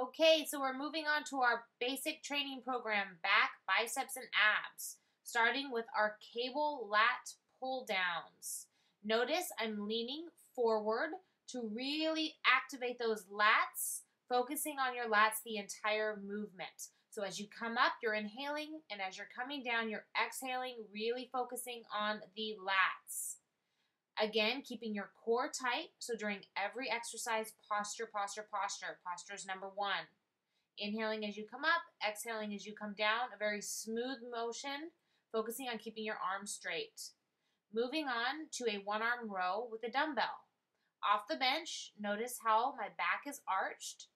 Okay, so we're moving on to our basic training program, back, biceps, and abs, starting with our cable lat pull downs. Notice I'm leaning forward to really activate those lats, focusing on your lats the entire movement. So as you come up, you're inhaling, and as you're coming down, you're exhaling, really focusing on the lats. Again, keeping your core tight. So during every exercise, posture, posture, posture. Posture is number one. Inhaling as you come up, exhaling as you come down. A very smooth motion, focusing on keeping your arms straight. Moving on to a one-arm row with a dumbbell. Off the bench, notice how my back is arched.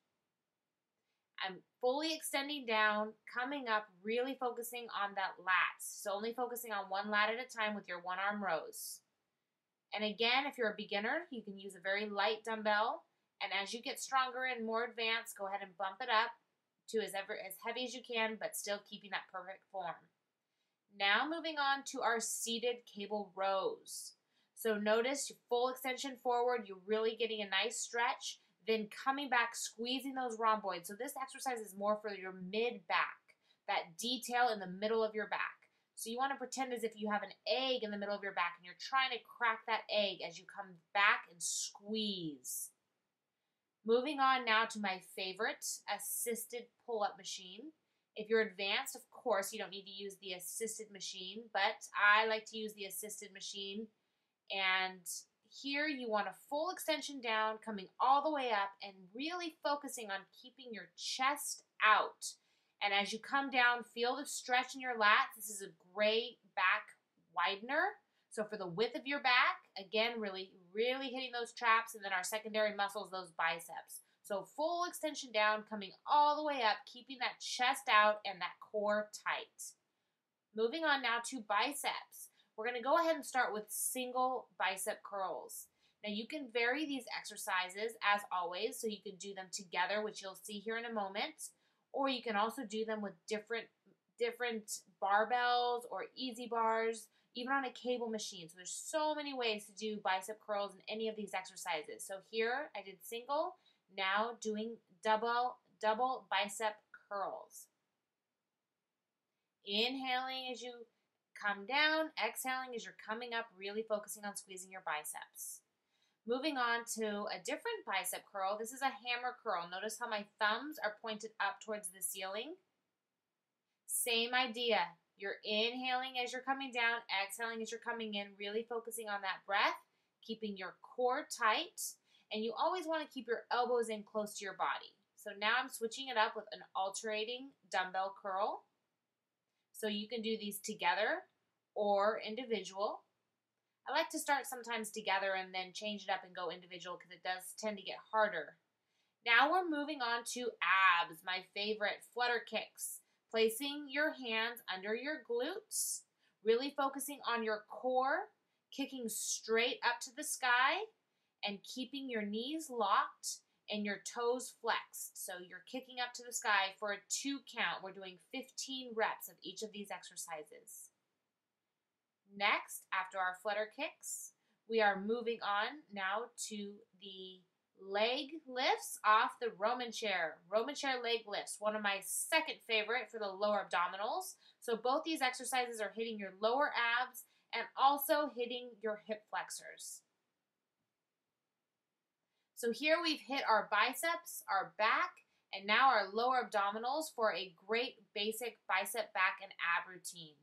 I'm fully extending down, coming up, really focusing on that lats. So only focusing on one lat at a time with your one-arm rows. And again, if you're a beginner, you can use a very light dumbbell. And as you get stronger and more advanced, go ahead and bump it up to as heavy as you can, but still keeping that perfect form. Now moving on to our seated cable rows. So notice your full extension forward, you're really getting a nice stretch, then coming back, squeezing those rhomboids. So this exercise is more for your mid-back, that detail in the middle of your back. So you want to pretend as if you have an egg in the middle of your back and you're trying to crack that egg as you come back and squeeze. Moving on now to my favorite, assisted pull-up machine. If you're advanced, of course, you don't need to use the assisted machine, but I like to use the assisted machine. And here you want a full extension down, coming all the way up and really focusing on keeping your chest out. And as you come down, feel the stretch in your lats. This is a great back widener. So for the width of your back, again, really hitting those traps, and then our secondary muscles, those biceps. So full extension down, coming all the way up, keeping that chest out and that core tight. Moving on now to biceps. We're going to go ahead and start with single bicep curls. Now you can vary these exercises as always, so you can do them together, which you'll see here in a moment. Or you can also do them with different barbells or easy bars, even on a cable machine. So there's so many ways to do bicep curls in any of these exercises. So here I did single, now doing double bicep curls. Inhaling as you come down, exhaling as you're coming up, really focusing on squeezing your biceps. Moving on to a different bicep curl. This is a hammer curl. Notice how my thumbs are pointed up towards the ceiling. Same idea. You're inhaling as you're coming down, exhaling as you're coming in, really focusing on that breath, keeping your core tight, and you always want to keep your elbows in close to your body. So now I'm switching it up with an alternating dumbbell curl. So you can do these together or individual. I like to start sometimes together and then change it up and go individual because it does tend to get harder. Now we're moving on to abs, my favorite, flutter kicks. Placing your hands under your glutes, really focusing on your core, kicking straight up to the sky, and keeping your knees locked and your toes flexed. So you're kicking up to the sky for a 2 count. We're doing 15 reps of each of these exercises. Next, after our flutter kicks, we are moving on now to the leg lifts off the Roman chair. Roman chair leg lifts, one of my second favorite for the lower abdominals. So both these exercises are hitting your lower abs and also hitting your hip flexors. So here we've hit our biceps, our back, and now our lower abdominals for a great basic bicep, back, and ab routine.